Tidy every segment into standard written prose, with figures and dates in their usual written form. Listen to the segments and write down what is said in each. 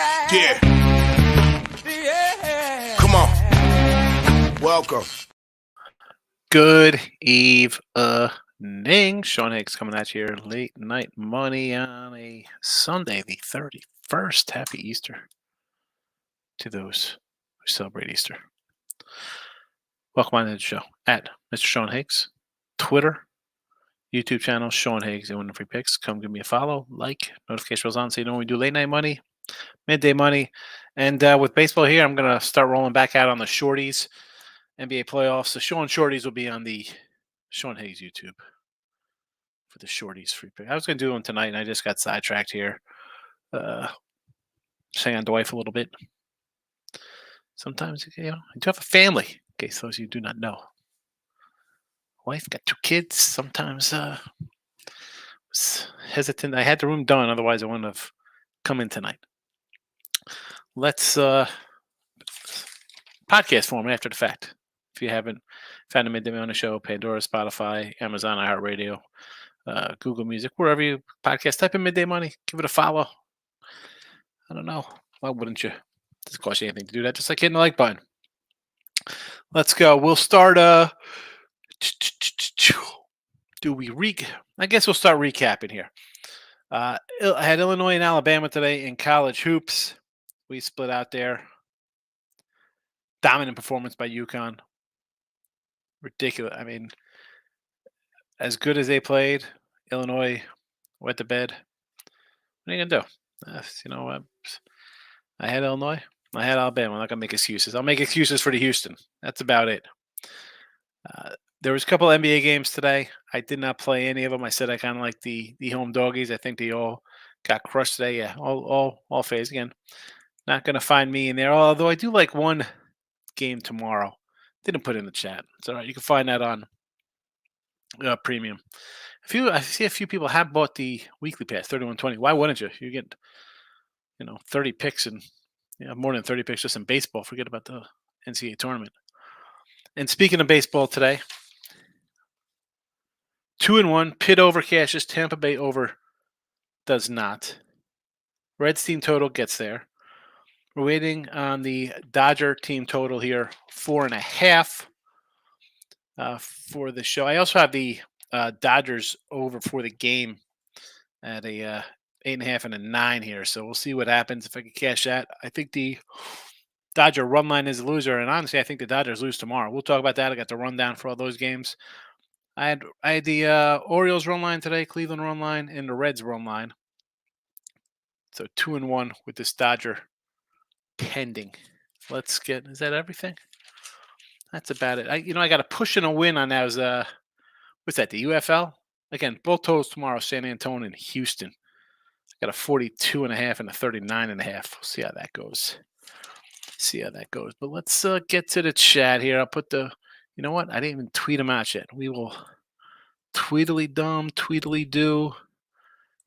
Yeah. Come on. Welcome. Good evening. Sean Higgs coming at you here. Late night money on a Sunday, the 31st. Happy Easter to those who celebrate Easter. Welcome on to the show at Mr. Sean Higgs. Twitter, YouTube channel, Sean Higgs, and MLB Free Picks. Come give me a follow, like, notification bells on so you know when we do late night money, midday money. And with baseball here, I'm going to start rolling back out on the shorties. NBA playoffs. The Sean Shorties will be on the Sean Higgs YouTube for the Shorties free pick. I was going to do one tonight, and I just got sidetracked here. Hang on to wife a little bit. Sometimes, I do have a family, in case those of you do not know. Wife, got 2 kids. Sometimes was hesitant. I had the room done, otherwise I wouldn't have come in tonight. Let's podcast form after the fact. If you haven't found a Midday on the show, Pandora, Spotify, Amazon, iHeartRadio, Google Music, wherever you podcast, type in Midday Money, give it a follow. I don't know. Why wouldn't you? It doesn't cost you anything to do that, just like hitting the like button. Let's go. We'll start. I guess we'll start recapping here. I had Illinois and Alabama today in college hoops. We split out there. Dominant performance by UConn. Ridiculous. I mean, as good as they played, Illinois went to bed. What are you going to do? I had Illinois. I had Alabama. I'm not going to make excuses. I'll make excuses for the Houston. That's about it. There was a couple NBA games today. I did not play any of them. I said I kind of like the home doggies. I think they all got crushed today. Yeah, all phase again. Not going to find me in there. Although I do like one game tomorrow. Didn't put it in the chat. It's all right. You can find that on premium. I see a few people have bought the weekly pass, 31.20. Why wouldn't you? You get 30 picks and more than 30 picks just in baseball. Forget about the NCAA tournament. And speaking of baseball today, 2-1. Pitt over cashes. Tampa Bay over does not. Reds team total gets there. We're waiting on the Dodger team total here, 4.5 for the show. I also have the Dodgers over for the game at a 8.5 and a 9 here. So we'll see what happens if I can cash that. I think the Dodger run line is a loser, and honestly, I think the Dodgers lose tomorrow. We'll talk about that. I got the rundown for all those games. I had the Orioles run line today, Cleveland run line, and the Reds run line. So 2-1 with this Dodger pending. Is that everything? That's about it. I got a push and a win on those. What's that? The UFL? Again, both totals tomorrow, San Antonio and Houston. I got a 42.5 and a 39.5. We'll see how that goes. But let's get to the chat here. I'll put the, you know what? I didn't even tweet them out yet. We will tweedly do.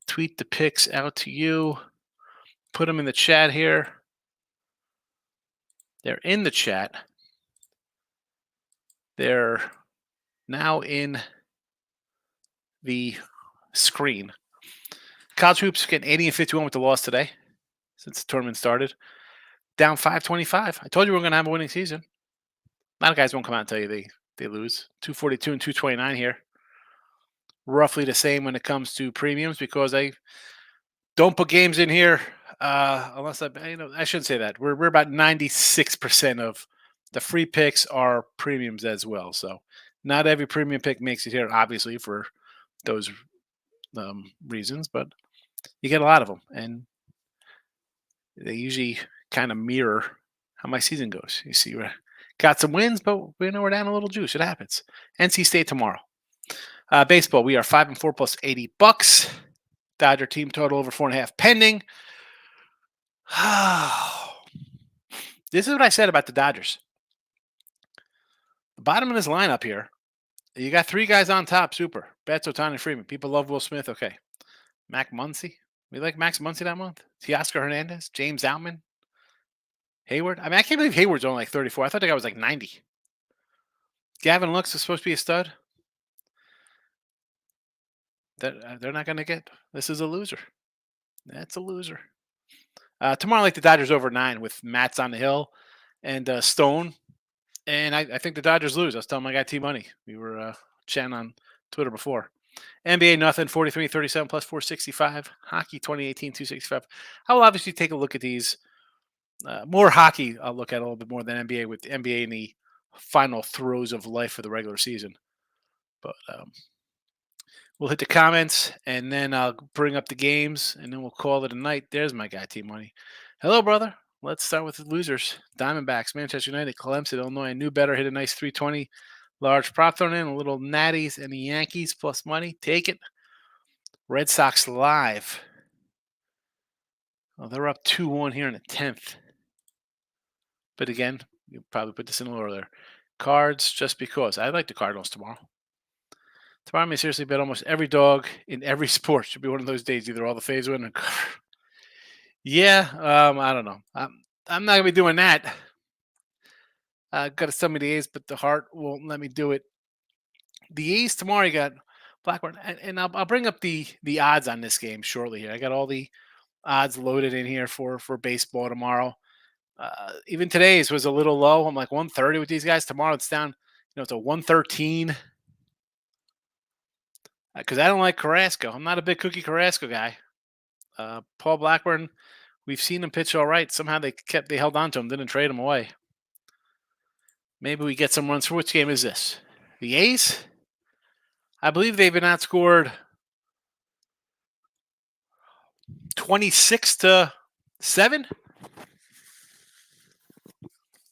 Tweet the picks out to you. Put them in the chat here. They're in the chat. They're now in the screen. College hoops getting 80 and 51 with the loss today since the tournament started. Down 525. I told you we were going to have a winning season. A lot of guys won't come out and tell you they lose. 242 and 229 here. Roughly the same when it comes to premiums because I don't put games in here unless I shouldn't say that. We're about 96% of the free picks are premiums as well. So not every premium pick makes it here, obviously, for those reasons, but you get a lot of them, and they usually kind of mirror how my season goes. You see, we got some wins, but we're down a little juice. It happens. NC State tomorrow. Baseball, we are 5-4 plus $80. Dodger team total over 4.5 pending. This is what I said about the Dodgers. The bottom of this lineup here, you got 3 guys on top. Super. Betts, Ohtani, Freeman. People love Will Smith. Okay. Mac Muncy. We like Max Muncy that month. Teoscar Hernandez. James Outman. Hayward. I can't believe Hayward's only like 34. I thought the guy was like 90. Gavin Lux is supposed to be a stud. They're not going to get. This is a loser. That's a loser. Tomorrow, I like the Dodgers over 9 with Mats on the hill and Stone. And I think the Dodgers lose. I was telling my guy T Money. We were chatting on Twitter before. NBA nothing, 43-37 plus 465. Hockey 2018, 265. I will obviously take a look at these. More hockey I'll look at a little bit more than NBA, with the NBA in the final throes of life for the regular season. But we'll hit the comments, and then I'll bring up the games, and then we'll call it a night. There's my guy, T Money. Hello, brother. Let's start with the losers. Diamondbacks, Manchester United, Clemson, Illinois. I knew better. Hit a nice 320. Large prop thrown in. A little Natties and the Yankees plus money. Take it. Red Sox live. Well, they're up 2-1 here in the 10th. But again, you probably put this in a little earlier. Cards, just because. I like the Cardinals tomorrow. Tomorrow, I may seriously bet almost every dog in every sport. Should be one of those days. Either all the phase win or cover. Yeah, I don't know. I'm not gonna be doing that. Got to send me the A's, but the heart won't let me do it. The A's tomorrow. You got Blackburn, and I'll bring up the odds on this game shortly. Here, I got all the odds loaded in here for baseball tomorrow. Even today's was a little low. I'm like 130 with these guys. Tomorrow it's down. It's a 113. Because I don't like Carrasco. I'm not a big Cookie Carrasco guy. Paul Blackburn, we've seen him pitch all right. Somehow they held on to him, didn't trade him away. Maybe we get some runs. For which game is this? The A's? I believe they've been outscored 26-7.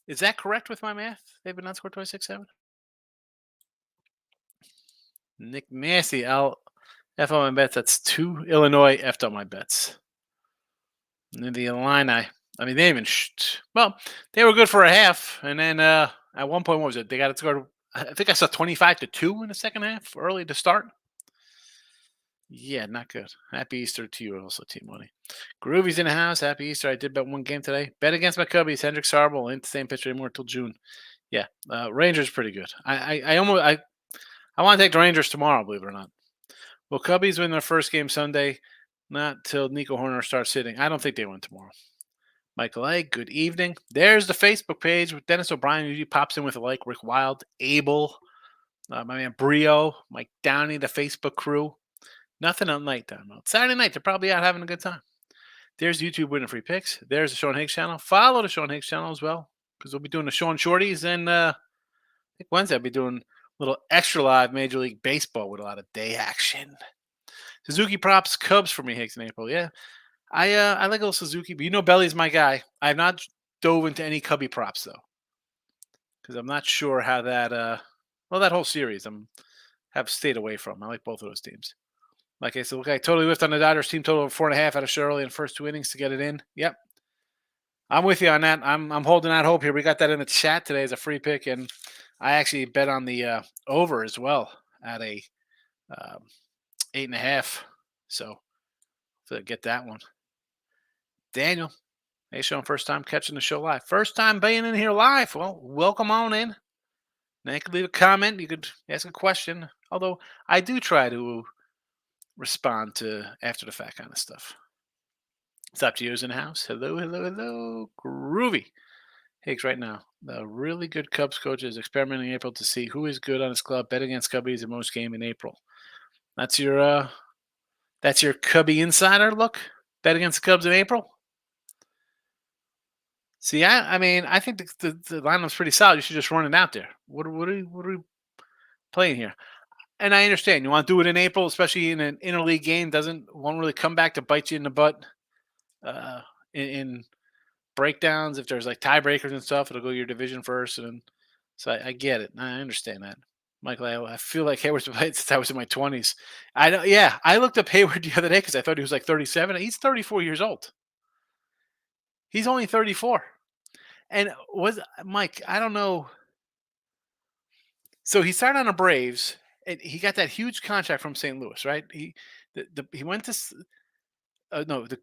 Is that correct with my math? They've been outscored 26-7? Nick Massey, I'll F on my bets. That's 2. Illinois F'd on my bets. And then the Illini, I mean, they even they were good for a half, and then at one point, what was it? They got it scored. I think I saw 25-2 in the second half, early to start. Yeah, not good. Happy Easter to you, also, Team Money. Groovy's in the house. Happy Easter. I did bet one game today. Bet against my Cubbies. Hendricks Harble ain't the same pitcher anymore until June. Yeah, Rangers pretty good. I want to take the Rangers tomorrow, believe it or not. Will Cubbies win their first game Sunday? Not till Nico Horner starts hitting. I don't think they win tomorrow. Michael A., good evening. There's the Facebook page with Dennis O'Brien. Usually pops in with a like. Rick Wild, Abel, my man Brio, Mike Downey, the Facebook crew. Nothing on night time. Saturday night, they're probably out having a good time. There's YouTube winning free picks. There's the Sean Higgs channel. Follow the Sean Higgs channel as well, because we'll be doing the Sean Shorties, and I think Wednesday I'll be doing a little extra live Major League Baseball with a lot of day action. Suzuki props, Cubs for me, Higgs in April. Yeah, I like a little Suzuki, but Belly's my guy. I have not dove into any Cubby props though, because I'm not sure how that that whole series have stayed away from. I like both of those teams. Like I said, look, I totally whiffed on the Dodgers team total of 4.5 out of Shirley in the first 2 innings to get it in. Yep, I'm with you on that. I'm holding out hope here. We got that in the chat today as a free pick, and I actually bet on the over as well at a 8.5. So get that one. Daniel, hey, Sean, first time catching the show live. First time being in here live. Well, welcome on in. Now you can leave a comment. You could ask a question. Although I do try to respond to after the fact kind of stuff. It's up to you in the house. Hello, hello, hello. Groovy. Higgs right now. The really good Cubs coach is experimenting in April to see who is good on his club. Bet against Cubbies in most game in April. That's your Cubby insider look. Bet against the Cubs in April. See, I mean, I think the lineup's pretty solid. You should just run it out there. What are we playing here? And I understand you want to do it in April, especially in an interleague game. Won't really come back to bite you in the butt in breakdowns. If there's like tiebreakers and stuff, it'll go your division first. And so I get it. I understand that. Michael, I feel like Hayward's been playing since I was in my 20s. I looked up Hayward the other day because I thought he was like 37. He's 34 years old. He's only 34. And Mike, I don't know. So he started on the Braves, and he got that huge contract from St. Louis, right? He went to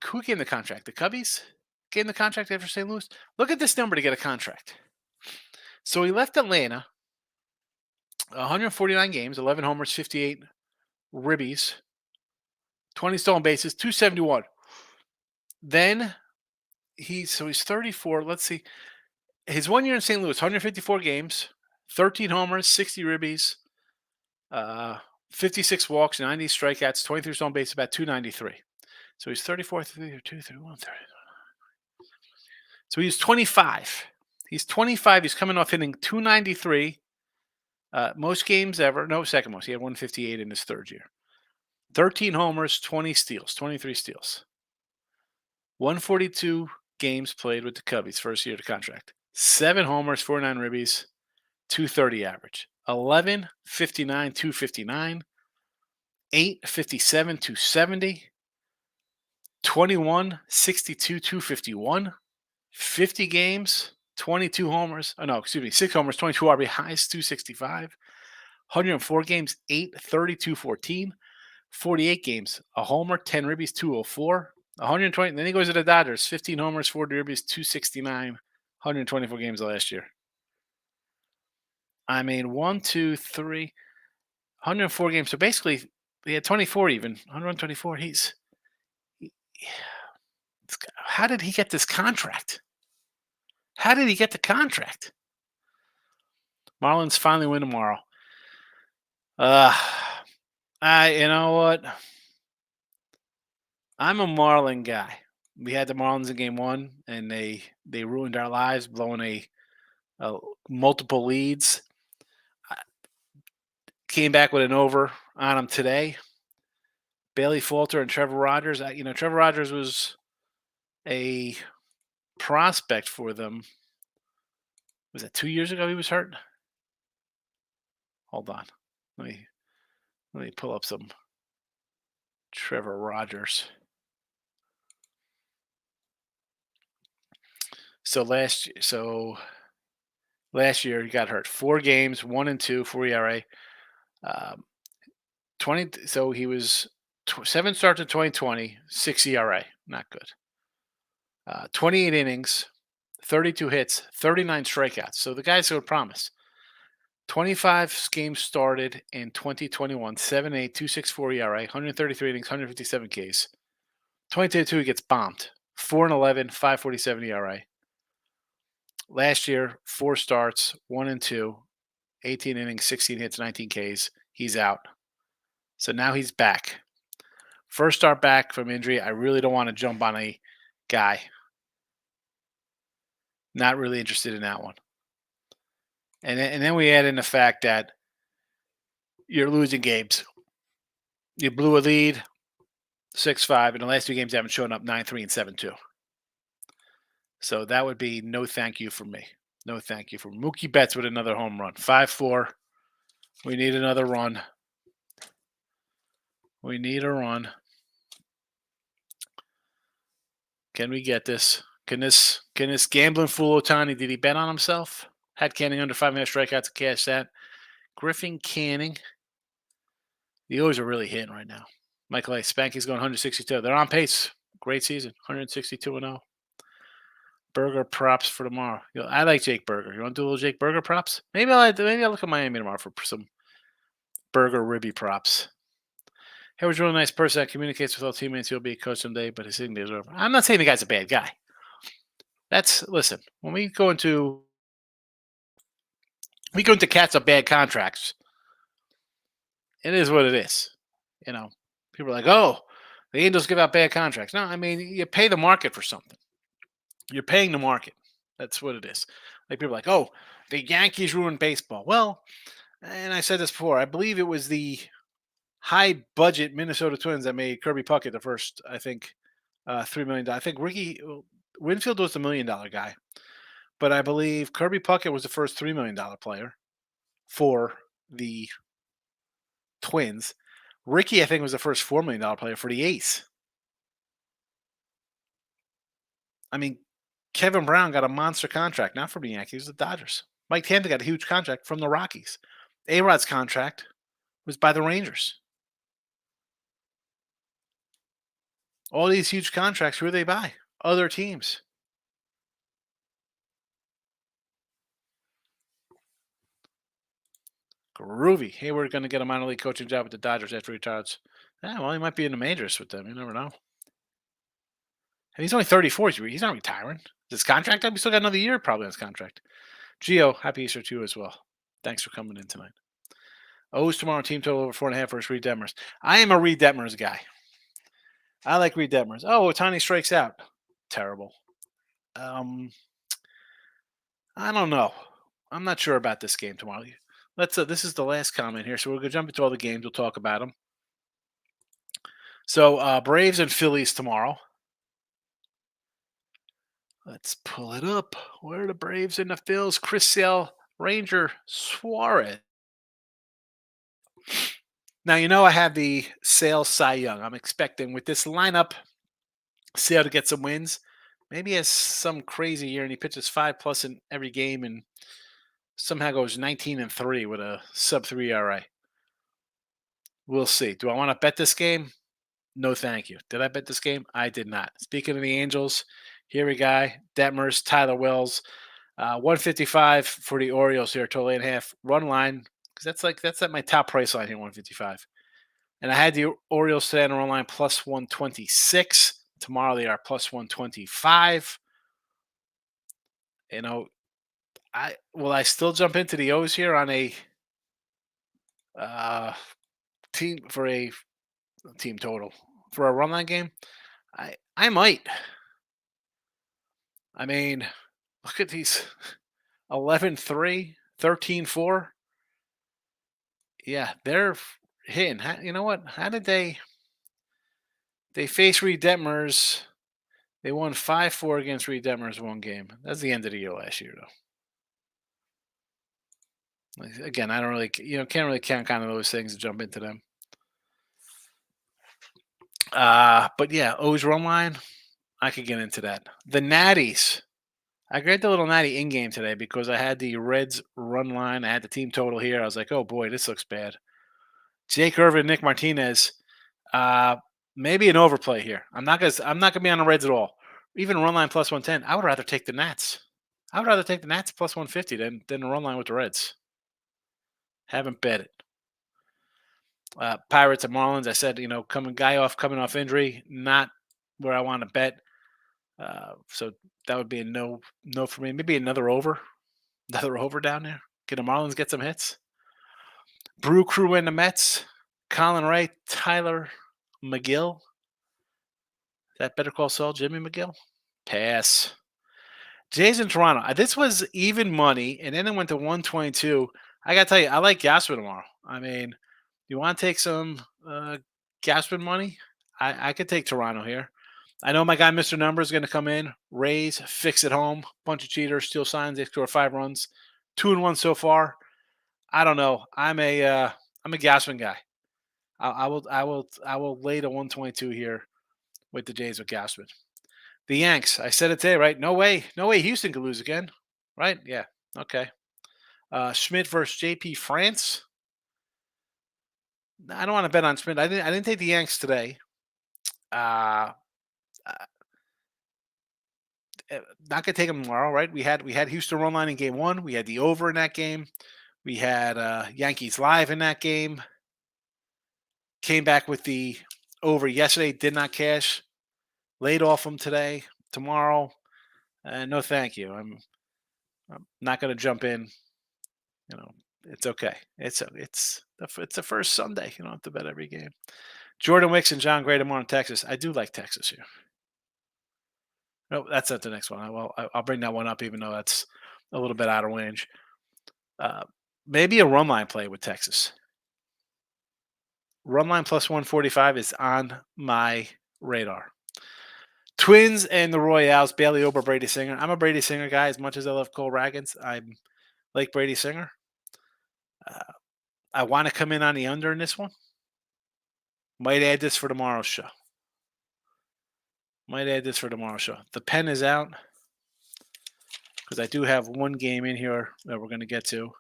who gave him the contract? The Cubbies gave him the contract after St. Louis. Look at this number to get a contract. So he left Atlanta, 149 games, 11 homers, 58 ribbies, 20 stolen bases, 271. Then he's 34. Let's see. His 1 year in St. Louis, 154 games, 13 homers, 60 ribbies, uh, 56 walks, 90 strikeouts, 23 stolen bases, about 293. So he's 34, 32, 31, 30. So he's 25. He's 25. He's coming off hitting 293. Most games ever. No, second most. He had 158 in his third year. 13 homers, 20 steals, 23 steals. 142 games played with the Cubbies, first year of the contract. 7 homers, 49 ribbies, 230 average. 11, 59, 259. 8, 57, 270. 21, 62, 251. 50 games, 22 homers. Oh, no, excuse me, 6 homers, 22 RBIs, 265. 104 games, 8, 32, 14. 48 games, a homer, 10 ribbies, 204. 120. Then he goes to the Dodgers, 15 homers, 40 ribbies, 269. 124 games last year. I mean, 1, 2, 3, 104 games. So basically, he had 24 even. 124. How did he get this contract? How did he get the contract? Marlins finally win tomorrow. You know what? I'm a Marlin guy. We had the Marlins in game 1, and they ruined our lives, blowing a multiple leads. Came back with an over on them today. Bailey Falter and Trevor Rogers. Trevor Rogers was a prospect for them. Was it 2 years ago he was hurt? Hold on. Let me pull up some Trevor Rogers. So last year he got hurt. 4 games, 1 and 2, 4 ERA. 20. So he was 7 starts in 2020, 6 ERA, not good. 28 innings, 32 hits, 39 strikeouts. So the guy's got promise. 25 games started in 2021, 7.8, 2.64 ERA, 133 innings, 157 Ks. 2022 he gets bombed. 4-11, 5.47 ERA. Last year, 4 starts, 1 and 2, 18 innings, 16 hits, 19 Ks. He's out. So now he's back. First start back from injury. I really don't want to jump on a guy. Not really interested in that one. And then we add in the fact that you're losing games. You blew a lead, 6-5, and the last 2 games haven't shown up, 9-3 and 7-2. So that would be no thank you from me. No thank you for Mookie Betts with another home run. 5-4. We need another run. We need a run. Can we get this? Can this gambling fool Ohtani, did he bet on himself? Had Canning under 5.5 strikeouts to cash that. Griffin Canning. The O's are really hitting right now. Michael A. Spanky's going 162. They're on pace. Great season. 162-0. Burger props for tomorrow. I like Jake Burger. You want to do a little Jake Burger props? Maybe I'll look at Miami tomorrow for some Burger ribby props. Hayward's a really nice person that communicates with all teammates. He'll be a coach someday, but his signature is over. I'm not saying the guy's a bad guy. Listen, when we go into cats of bad contracts, it is what it is. People are like, oh, the Angels give out bad contracts. No, I mean, you pay the market for something. You're paying the market. That's what it is. Like people are like, oh, the Yankees ruined baseball. Well, and I said this before, I believe it was the high budget Minnesota Twins that made Kirby Puckett the first, I think, $3 million. I think Ricky Winfield was the $1 million guy. But I believe Kirby Puckett was the first $3 million player for the Twins. Ricky, I think, was the first $4 million player for the A's. I mean, Kevin Brown got a monster contract, not from the Yankees, the Dodgers. Mike Tanda got a huge contract from the Rockies. A-Rod's contract was by the Rangers. All these huge contracts, who are they by? Other teams. Groovy. Hayward going to get a minor league coaching job with the Dodgers after he retires. Yeah, well, he might be in the majors with them. You never know. And he's only 34. He's not retiring. Is his contract up? He's still got another year probably on his contract. Gio, happy Easter to you as well. Thanks for coming in tonight. O's tomorrow, team total over 4.5 versus Reed Detmers. I am a Reed Detmers guy. I like Reed Detmers. Oh, Otani strikes out. Terrible. I don't know. I'm not sure about this game tomorrow. This is the last comment here, so we're gonna jump into all the games. We'll talk about them. So Braves and Phillies tomorrow. Let's pull it up. Where are the Braves and the Phils? Chris Sale, Ranger, Suarez. Now I have the Sale Cy Young. I'm expecting with this lineup, Sale to get some wins. Maybe he has some crazy year and he pitches 5+ in every game and somehow goes 19-3 with a sub-3 ERA. We'll see. Do I want to bet this game? No, thank you. Did I bet this game? I did not. Speaking of the Angels, here we go. Detmers, Tyler Wells, 155 for the Orioles here, total 8.5 run line because that's at my top price line here, 155. And I had the Orioles today on the run line plus 126. Tomorrow they are plus 125. Will I still jump into the O's here on a team for a team total for a run line game? I might. I mean, look at these 11-3, 13-4. Yeah, they're hitting. You know what? How did they face Reed Detmers? They won 5-4 against Reed Detmers one game. That's the end of the year last year, though. Again, I don't really, can't really count kind of those things to jump into them. But yeah, O's run line, I could get into that. The Natties. I grabbed the little Natty in game today because I had the Reds run line. I had the team total here. I was like, oh boy, this looks bad. Jake Irvin, Nick Martinez. Maybe an overplay here. I'm not gonna be on the Reds at all. Even run line plus 110. I would rather take the Nats. I would rather take the Nats plus 150 than the run line with the Reds. Haven't bet it. Pirates and Marlins. I said, coming off injury, not where I want to bet. So that would be a no for me. Maybe another over down there. Can the Marlins get some hits? Brew Crew and the Mets. Colin Wright, Tyler McGill. Is that Better Call Saul, Jimmy McGill? Pass. Jays in Toronto. This was even money, and then it went to 122. I got to tell you, I like Gaspar tomorrow. I mean, you want to take some Gaspar money? I could take Toronto here. I know my guy, Mr. Number, is going to come in. Rays, fix it home. Bunch of cheaters, steal signs. They score 5 runs. 2-1 so far. I don't know. I'm a Gaspar guy. I will lay the 122 here with the Jays with Gaspar. The Yanks. I said it today, right? No way Houston could lose again. Right? Yeah. Okay. Schmidt versus JP France. I don't want to bet on Schmidt. I didn't take the Yanks today. Not gonna take them tomorrow, right? We had Houston run line in game 1. We had the over in that game. We had Yankees live in that game. Came back with the over yesterday. Did not cash. Laid off them today. Tomorrow, no, thank you. I'm not gonna jump in. It's okay. It's the first Sunday. You don't have to bet every game. Jordan Wicks and John Gray tomorrow in Texas. I do like Texas here. No, that's not the next one. I'll bring that one up, even though that's a little bit out of range. Maybe a run line play with Texas. Run line plus 145 is on my radar. Twins and the Royals, Bailey Ober, Brady Singer. I'm a Brady Singer guy as much as I love Cole Raggins. I like Brady Singer. I want to come in on the under in this one. Might add this for tomorrow's show. The pen is out because I do have one game in here that we're going to get to.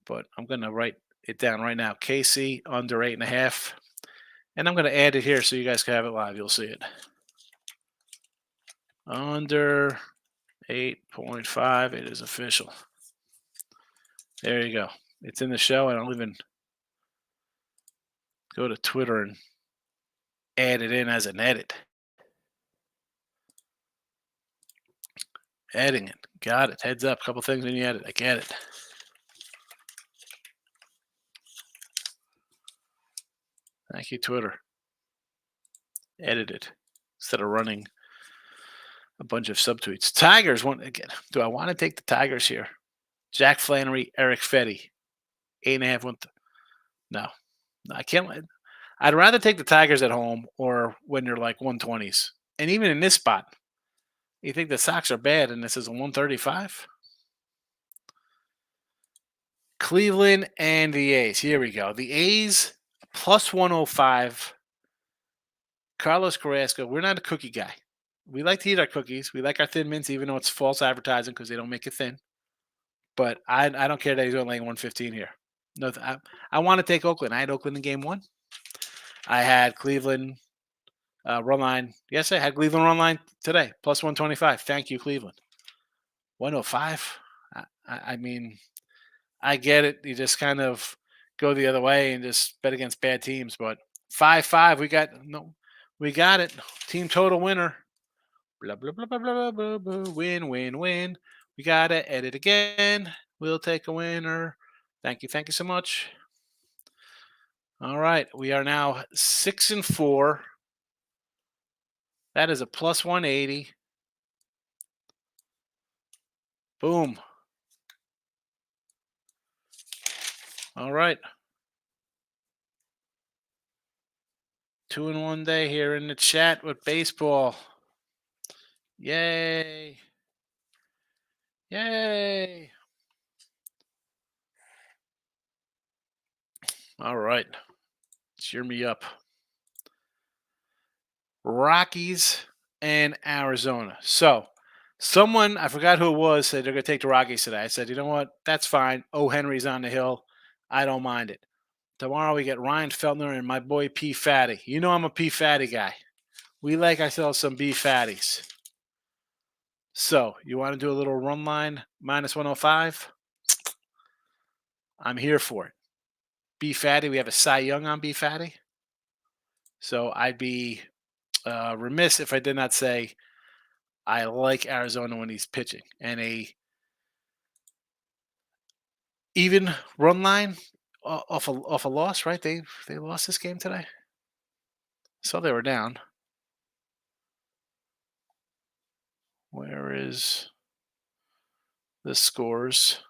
But I'm going to write it down right now. KC under 8.5. And I'm going to add it here so you guys can have it live. You'll see it. Under 8.5. It is official. There you go. It's in the show. I don't even go to Twitter and add it in as an edit. Editing it. Got it. Heads up. Couple things when you edit. I get it. Thank you, Twitter. Edited instead of running a bunch of subtweets. Tigers want again. Do I want to take the Tigers here? Jack Flannery, Eric Fetty, 8.5. No, I can't. I'd rather take the Tigers at home or when they're like 120s. And even in this spot, you think the Sox are bad and this is a 135? Cleveland and the A's. Here we go. The A's plus 105. Carlos Carrasco. We're not a cookie guy. We like to eat our cookies. We like our Thin Mints, even though it's false advertising because they don't make it thin. But I don't care that he's only laying 115 here. No, I want to take Oakland. I had Oakland in game one. I had Cleveland run line. Yes, I had Cleveland run line today, plus 125. Thank you, Cleveland. 105. I mean, I get it. You just kind of go the other way and just bet against bad teams. But 5-5, we got it. Team total winner. Blah blah blah blah blah blah blah. Win win win. We gotta edit again. We'll take a winner. Thank you so much. All right, we are now 6-4. That is a plus 180. Boom. All right. 2-1 day here in the chat with baseball. Yay. Yay. All right. Cheer me up. Rockies and Arizona. So, someone, I forgot who it was, said they're going to take the Rockies today. I said, you know what? That's fine. Oh, Henry's on the hill. I don't mind it. Tomorrow we get Ryan Feltner and my boy P. Fatty. You know I'm a P. Fatty guy. We like ourselves some B. Fatties. So, you want to do a little run line minus 105? I'm here for it. B. Fatty, we have a Cy Young on B. Fatty. So, I'd be remiss if I did not say I like Arizona when he's pitching. And a even run line off a loss, right? They lost this game today. So they were down. Where is the scores?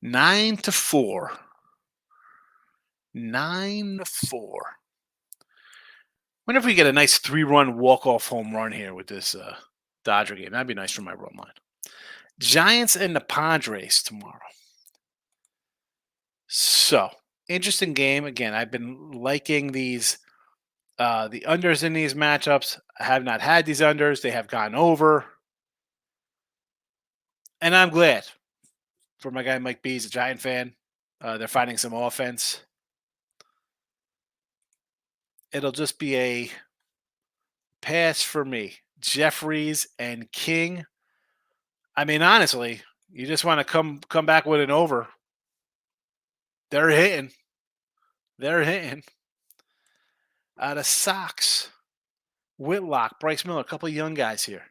Nine to 4. 9-4. Wonder if we get a nice 3-run walk-off home run here with this Dodger game. That'd be nice for my run line. Giants and the Padres tomorrow. So, interesting game. Again, I've been liking these the unders in these matchups. I have not had these unders. They have gone over. And I'm glad for my guy Mike B. He's a Giant fan. They're finding some offense. It'll just be a pass for me. Jeffries and King. I mean, honestly, you just want to come back with an over. They're hitting. The Sox. Whitlock, Bryce Miller, a couple of young guys here.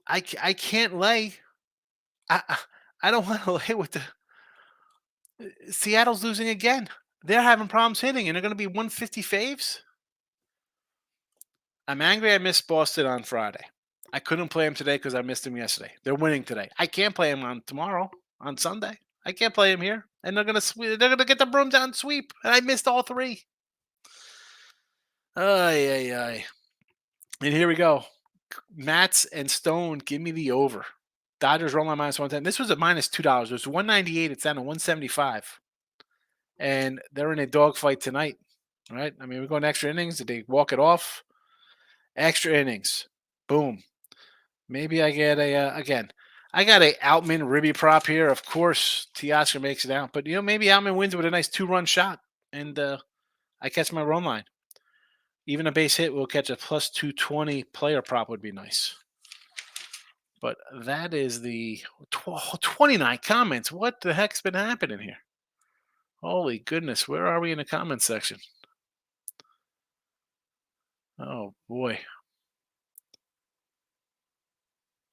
I can't lay. I don't want to lay with the Seattle's losing again. They're having problems hitting, and they're going to be 150 faves. I'm angry I missed Boston on Friday. I couldn't play them today because I missed them yesterday. They're winning today. I can't play them on tomorrow, on Sunday. I can't play them here, and they're gonna get the broom down sweep, and I missed all three. Ay. And here we go. Mats and Stone, give me the over. Dodgers roll on minus 110. This was at minus $2. It was 198. It's down to 175. And they're in a dogfight tonight. Right? I mean, we're going extra innings. Did they walk it off? Extra innings. Boom. Maybe I get again. I got a Outman Ribby prop here. Of course, Teoscar makes it out. But, maybe Outman wins with a nice 2-run shot. And I catch my run line. Even a base hit will catch a plus 220 player prop would be nice. But that is the 29 comments. What the heck's been happening here? Holy goodness, where are we in the comments section? Oh boy.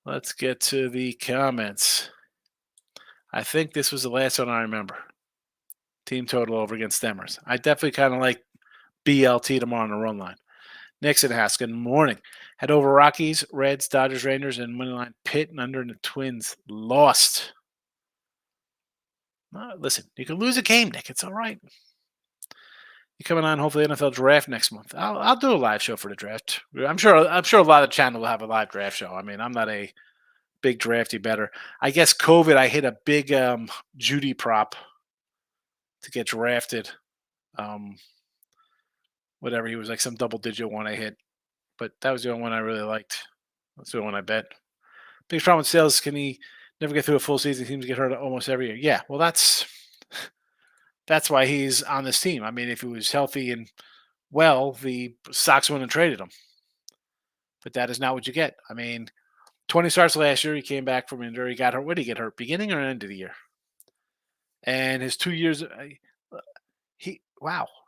Let's get to the comments. I think this was the last one I remember. Team total over against Stemmers. I definitely kind of like BLT tomorrow on the run line. Nixon House, good morning. Head over Rockies, Reds, Dodgers, Rangers, and money line Pitt and under the Twins. Lost. Listen, you can lose a game, Nick. It's all right. You're coming on hopefully NFL draft next month. I'll do a live show for the draft. I'm sure a lot of the channel will have a live draft show. I mean, I'm not a big drafty better. I guess COVID, I hit a big Judy prop to get drafted. Whatever, he was like some double digit one I hit, but that was the only one I really liked. That's the only one I bet. Biggest problem with sales, can he never get through a full season? He seems to get hurt almost every year. Yeah, well, that's why he's on this team. I mean, if he was healthy and well, the Sox wouldn't have traded him. But that is not what you get. I mean, 20 starts last year. He came back from injury. He got hurt. When did he get hurt? Beginning or end of the year? And his 2 years,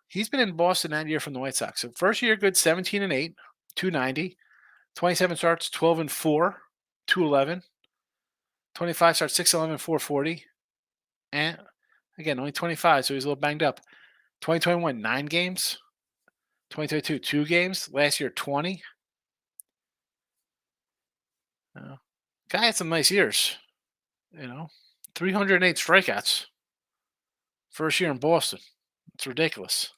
he's been in Boston that year from the White Sox. So first year, good 17-8, 290. 27 starts, 12-4, 211. 25 starts, 611, 440. And again, only 25, so he's a little banged up. 2021, 9 games. 2022, 2 games. Last year, 20. Guy had some nice years. 308 strikeouts. First year in Boston. It's ridiculous.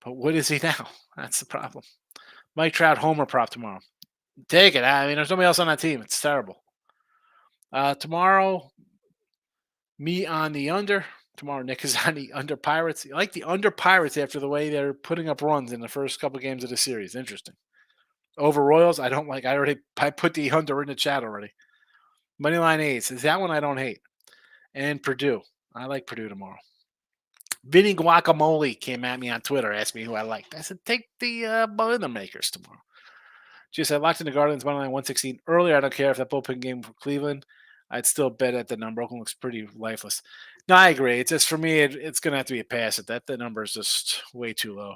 But what is he now? That's the problem. Mike Trout homer prop tomorrow. Take it. I mean, there's nobody else on that team. It's terrible. Tomorrow, me on the under. Tomorrow, Nick is on the under Pirates. You like the under Pirates after the way they're putting up runs in the first couple games of the series. Interesting. Over Royals, I don't like. I put the under in the chat already. Moneyline A's is that one I don't hate. And Purdue. I like Purdue tomorrow. Vinny Guacamole came at me on Twitter, asked me who I liked. I said, take the Boilermakers tomorrow. Just I locked in the Guardians moneyline 116 earlier. I don't care if that bullpen game for Cleveland. I'd still bet at the number. Oakland looks pretty lifeless. No, I agree. It's just for me, it's going to have to be a pass at that. The number is just way too low.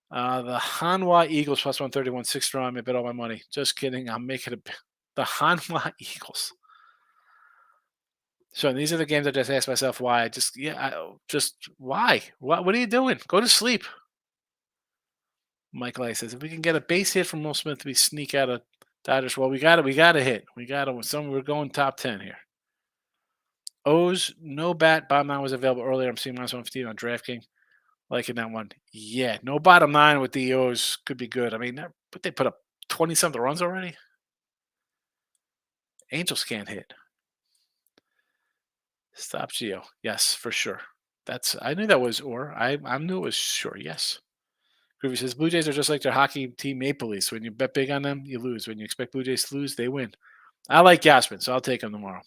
The Hanwha Eagles plus 131, 6 draw. I bet all my money. Just kidding. I'm making the Hanwha Eagles. So these are the games I just asked myself why. Why? What are you doing? Go to sleep. Mike Lai says if we can get a base hit from Will Smith, we sneak out of Dodgers. Well, we got to hit. We're going top 10 here. O's no bat. Bottom 9 was available earlier. I'm seeing minus 115 on DraftKings. Liking that one. Yeah, no bottom 9 with the O's could be good. I mean, but they put up 20 something runs already. Angels can't hit. Stop Geo. Yes, for sure. I knew that was I knew it was sure. Yes. Groovy says Blue Jays are just like their hockey team Maple Leafs. When you bet big on them, you lose. When you expect Blue Jays to lose, they win. I like Gausman, so I'll take him tomorrow.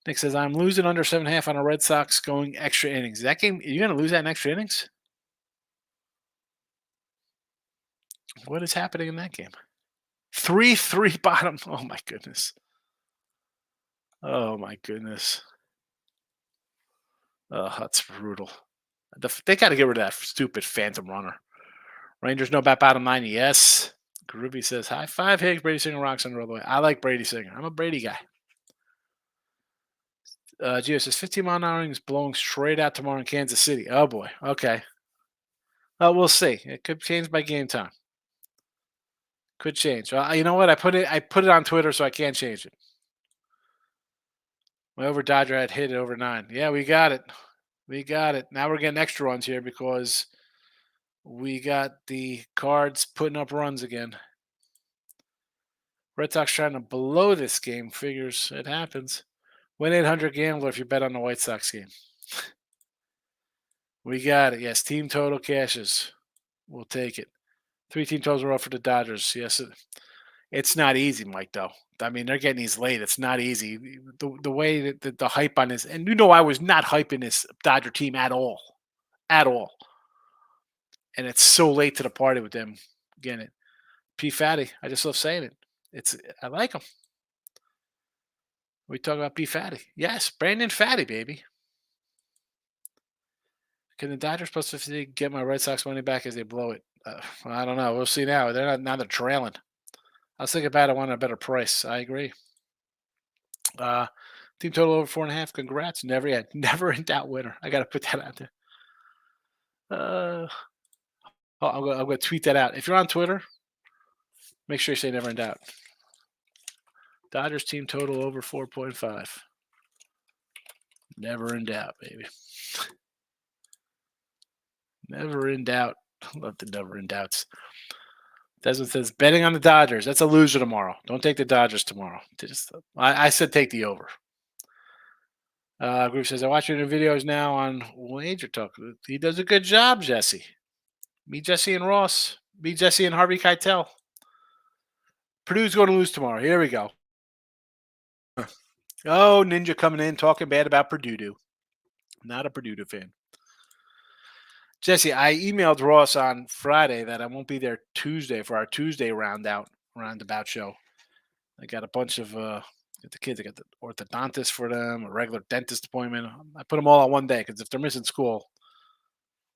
Nick says I'm losing under 7.5 on a Red Sox going extra innings. That game, are you going to lose that in extra innings? What is happening in that game? 3-3 bottom. Oh my goodness. Oh my goodness. Oh, that's brutal. They got to get rid of that stupid phantom runner. Rangers no bat bottom 9. Yes. Groovy says high five Higgs. Brady Singer rocks under all the way. I like Brady Singer. I'm a Brady guy. Gio says 15 mile an hour is blowing straight out tomorrow in Kansas City. Oh boy. Okay. We'll see. It could change by game time. Could change. You know what? I put it on Twitter, so I can't change it. My over Dodger had hit it over 9. Yeah, we got it. We got it. Now we're getting extra runs here because we got the Cards putting up runs again. Red Sox trying to blow this game. Figures it happens. Win 800 gambler if you bet on the White Sox game. We got it. Yes, team total cashes. We'll take it. 3 team totals are up for the Dodgers. Yes, it's not easy, Mike, though. I mean, they're getting these late. It's not easy. The way that the hype on this, and I was not hyping this Dodger team at all. At all. And it's so late to the party with them getting it. P. Fatty, I just love saying it. I like him. We talk about B Fatty. Yes, Brandon Fatty, baby. Can the Dodgers plus 50 get my Red Sox money back as they blow it? I don't know. We'll see now. They're not now. They're trailing. I was thinking about it. I wanted a better price. I agree. Uh, team total over 4.5. Congrats. Never in doubt winner. I got to put that out there. I'm going to tweet that out. If you're on Twitter, make sure you say never in doubt. Dodgers team total over 4.5. Never in doubt, baby. Never in doubt. Love the never in doubts. Desmond says betting on the Dodgers. That's a loser tomorrow. Don't take the Dodgers tomorrow. I said take the over. Group says I watch your new videos now on Wager Talk. He does a good job, Jesse. Me, Jesse, and Ross. Me, Jesse, and Harvey Keitel. Purdue's going to lose tomorrow. Here we go. Oh, Ninja coming in talking bad about Purdue. Not a Purdue fan. Jesse, I emailed Ross on Friday that I won't be there Tuesday for our Tuesday roundabout show. I got a bunch of the kids. I got the orthodontist for them, a regular dentist appointment. I put them all on one day because if they're missing school,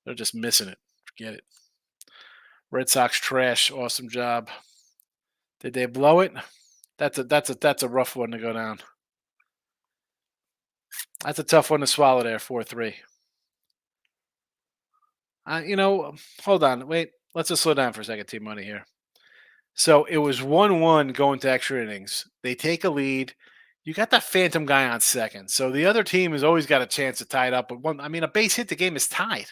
they're just missing it. Forget it. Red Sox trash. Awesome job. Did they blow it? That's a rough one to go down. That's a tough one to swallow there. 4-3. Hold on. Wait. Let's just slow down for a second, Team Money here. So it was 1-1 going to extra innings. They take a lead. You got that phantom guy on second. So the other team has always got a chance to tie it up. But a base hit, the game is tied.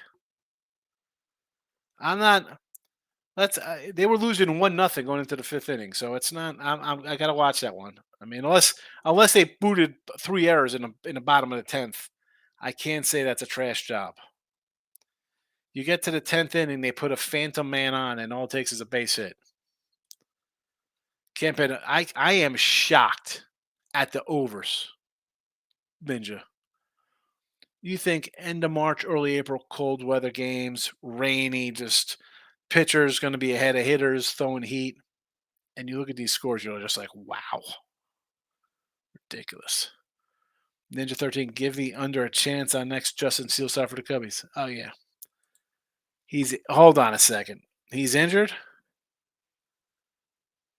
They were losing 1-0 going into the fifth inning. So it's not. I got to watch that one. Unless they booted 3 errors in the bottom of the 10th, I can't say that's a trash job. You get to the 10th inning, they put a phantom man on, and all it takes is a base hit. I am shocked at the overs, Ninja. You think end of March, early April, cold weather games, rainy, just pitchers going to be ahead of hitters, throwing heat. And you look at these scores, you're just like, wow. Ridiculous. Ninja 13, give the under a chance on next Justin Steele start for the Cubbies. Oh, yeah. Hold on a second. He's injured?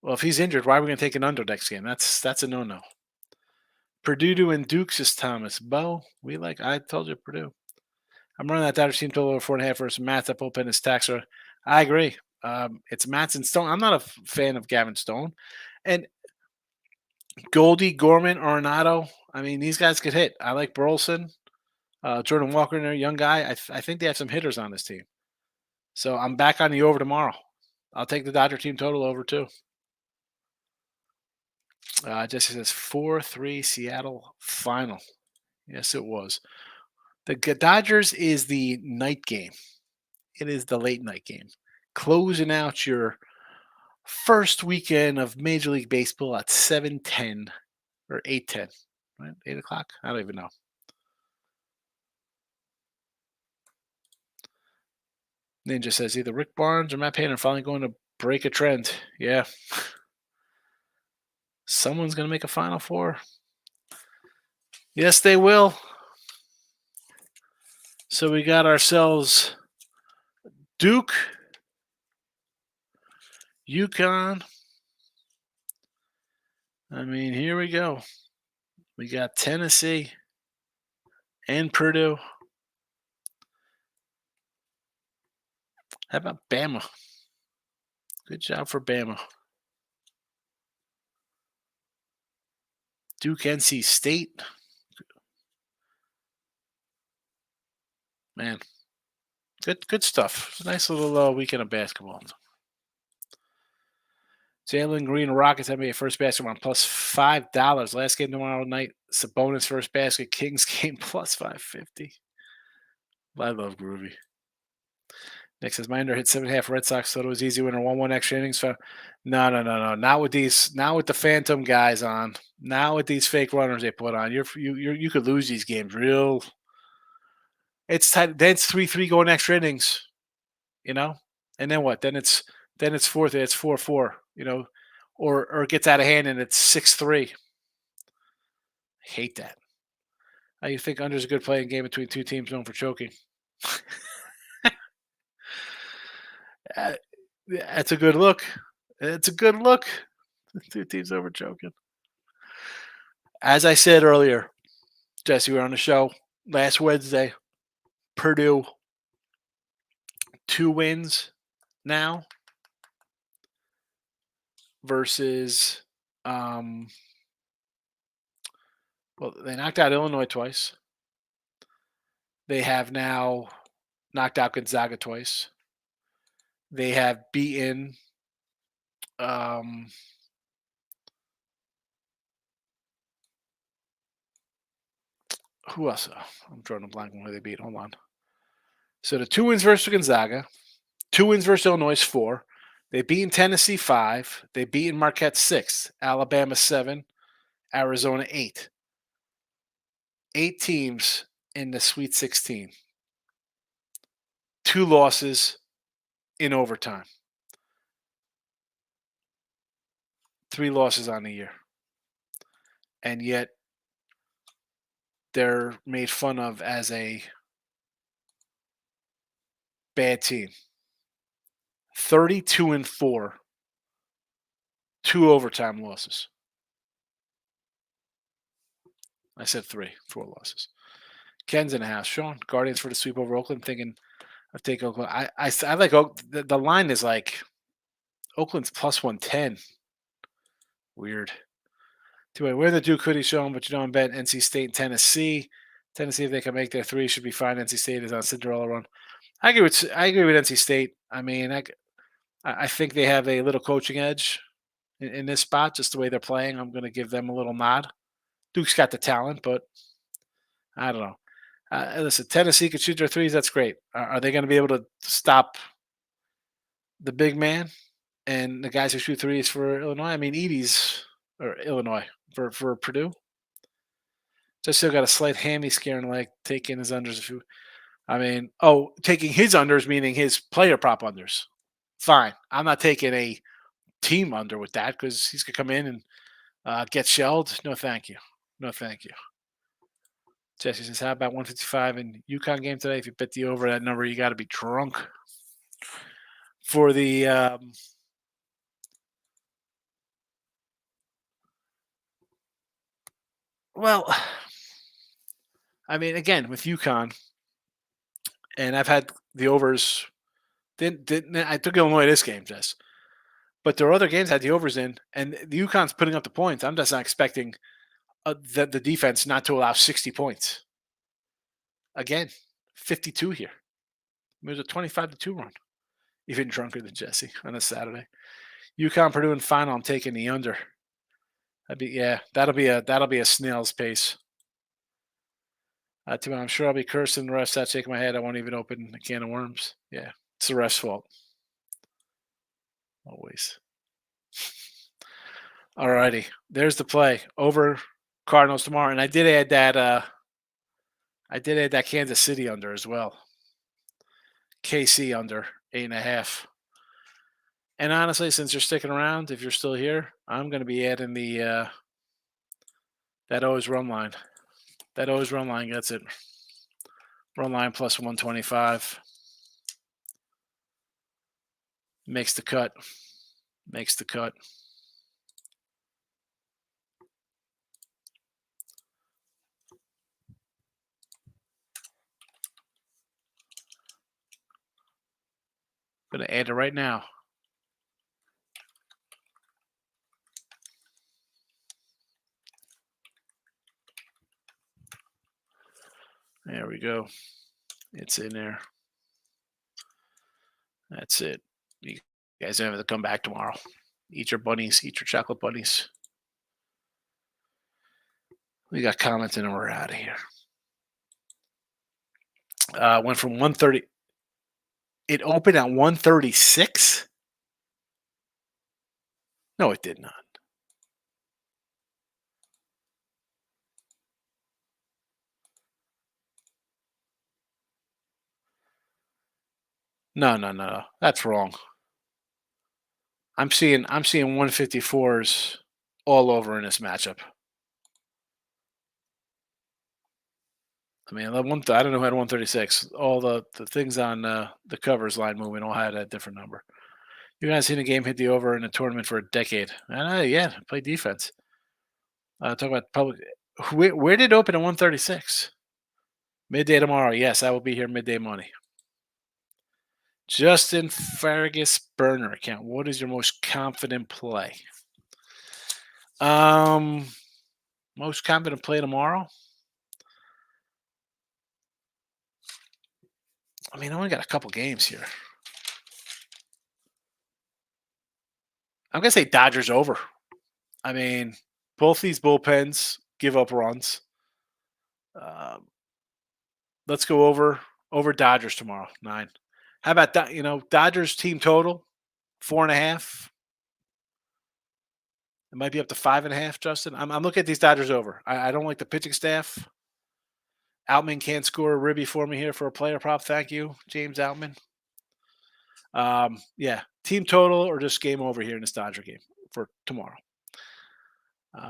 Well, if he's injured, why are we going to take an under next game? That's a no-no. Purdue and Dukes is Thomas. Bo, I told you Purdue. I'm running that Dodgers team total over 4.5 versus Matt's. That bullpen is taxer. I agree. It's Matz and Stone. I'm not a fan of Gavin Stone. And Goldie, Gorman, Arenado. These guys could hit. I like Burleson. Jordan Walker in there, young guy. I think they have some hitters on this team. So I'm back on the over tomorrow. I'll take the Dodger team total over too. Jesse says 4-3 Seattle final. Yes, it was. The Dodgers is the night game. It is the late night game. Closing out your first weekend of Major League Baseball at 7:10 or 8:10. Right? 8 o'clock? I don't even know. Ninja says either Rick Barnes or Matt Payne are finally going to break a trend. Yeah. Someone's going to make a Final Four. Yes, they will. So we got ourselves Duke, UConn. Here we go. We got Tennessee and Purdue. How about Bama? Good job for Bama. Duke, NC State. Man, good stuff. It's a nice little weekend of basketball. Jalen Green Rockets NBA first basket on plus $5. Last game tomorrow night. Sabonis first basket. Kings game plus 550. I love Groovy. Nick says, my under hit 7.5 Red Sox, thought it was easy winner, 1-1 extra innings. So, no. Not with the phantom guys on. Not with these fake runners they put on. You could lose these games real. It's tight. Then it's 3-3 going extra innings, And then what? Then it's fourth. It's 4-4. or gets out of hand and it's 6-3. I hate that. You think under's a good playing game between two teams known for choking? Uh, That's a good look. It's a good look. Two teams over choking. As I said earlier, Jesse, we were on the show last Wednesday. Purdue, 2 wins now versus, well, they knocked out Illinois twice. They have now knocked out Gonzaga twice. They have beaten, um, who else? I'm drawing a blank on who they beat. Hold on. So the 2 wins versus Gonzaga, 2 wins versus Illinois 4. They beaten Tennessee 5. They beaten Marquette 6. Alabama 7. Arizona 8. 8 teams in the Sweet 16. 2 losses in overtime. 3 losses on the year. And yet they're made fun of as a bad team. 32-4. 2 overtime losses. I said 3, 4 losses. Ken's in the house. Sean, Guardians for the sweep over Oakland. Thinking of taking Oakland. I like the line is like Oakland's plus 110. Weird. Anyway, we're the Duke hoodie show, but you know I'm betting NC State and Tennessee. Tennessee, if they can make their 3, should be fine. NC State is on Cinderella run. I agree with NC State. I mean, I think they have a little coaching edge in this spot, just the way they're playing. I'm going to give them a little nod. Duke's got the talent, but I don't know. Listen, Tennessee could shoot their 3s. That's great. Are they going to be able to stop the big man and the guys who shoot 3s for Illinois? I mean, Illinois for Purdue. Just still got a slight hammy scare and like taking his unders. Taking his unders meaning his player prop unders. Fine. I'm not taking a team under with that because he's gonna come in and get shelled. No, thank you. No, thank you. Jesse says, "How about 155 in UConn game today? If you bet the over that number, you got to be drunk." For the well, I mean, again with UConn, and I've had the overs. Didn't I took Illinois this game, Jess? But there are other games I had the overs in, and the UConn's putting up the points. I'm just not expecting the defense not to allow 60 points. Again, 52 here. It was a 25-2 run. Even drunker than Jesse on a Saturday. UConn Purdue in final. I'm taking the under. That'll be a snail's pace. I'm sure I'll be cursing the refs out, shaking my head. I won't even open a can of worms. Yeah, it's the refs' fault. Always. Alrighty, there's the play over Cardinals tomorrow, and I did add that. I did add that Kansas City under as well. KC under 8.5. And honestly, since you're sticking around, if you're still here, I'm going to be adding the that always run line. That always run line gets it. Run line plus 125. Makes the cut. Makes the cut. I'm going to add it right now. There we go. It's in there. That's it. You guys have to come back tomorrow. Eat your bunnies. Eat your chocolate bunnies. We got comments and we're out of here. Went from 130. It opened at 136? No, it did not. No. That's wrong. I'm seeing 154s all over in this matchup. I mean, I don't know who had 136. All the things on the covers line moving all had a different number. You guys seen a game hit the over in a tournament for a decade? And yeah, play defense. Talk about public. Where did it open at 136? Midday tomorrow. Yes, I will be here midday money. Justin Farragus burner account. What is your most confident play? Most confident play tomorrow. I mean, I only got a couple games here. I'm gonna say Dodgers over. I mean, both these bullpens give up runs. Um, let's go over Dodgers tomorrow 9. How about that? Dodgers team total 4.5. It might be up to 5.5. Justin, I'm looking at these Dodgers over. I don't like the pitching staff. Outman can't score a ribby for me here for a player prop. Thank you, James Outman. Yeah, team total or just game over here in this Dodger game for tomorrow.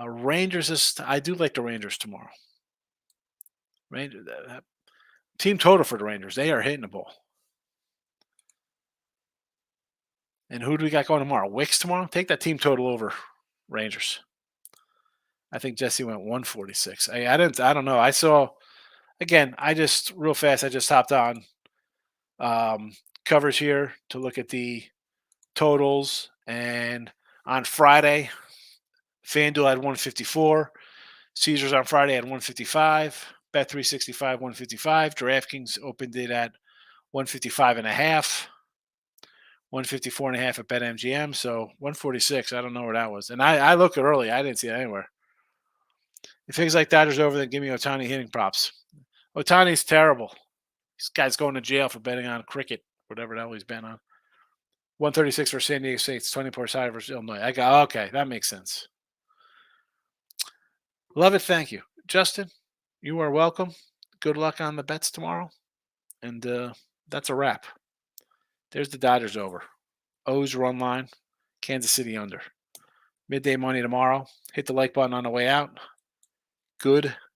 Rangers I do like the Rangers tomorrow. Rangers team total for the Rangers. They are hitting the ball. And who do we got going tomorrow? Wicks tomorrow. Take that team total over Rangers. I think Jesse went 146. I don't know. I saw again. I just real fast. I just hopped on covers here to look at the totals. And on Friday, FanDuel had 154. Caesars on Friday had 155. Bet365 155. DraftKings opened it at 155 and a half. 154 and a half at BetMGM. So 146. I don't know where that was. And I looked early. I didn't see it anywhere. If things like Dodgers over, then give me Ohtani hitting props. Ohtani's terrible. This guy's going to jail for betting on cricket, whatever the hell he's been on. 136 for San Diego State, 24 side versus Illinois. I go, okay, that makes sense. Love it. Thank you. Justin, you are welcome. Good luck on the bets tomorrow. And that's a wrap. There's the Dodgers over. O's run line. Kansas City under. Midday money tomorrow. Hit the like button on the way out. Good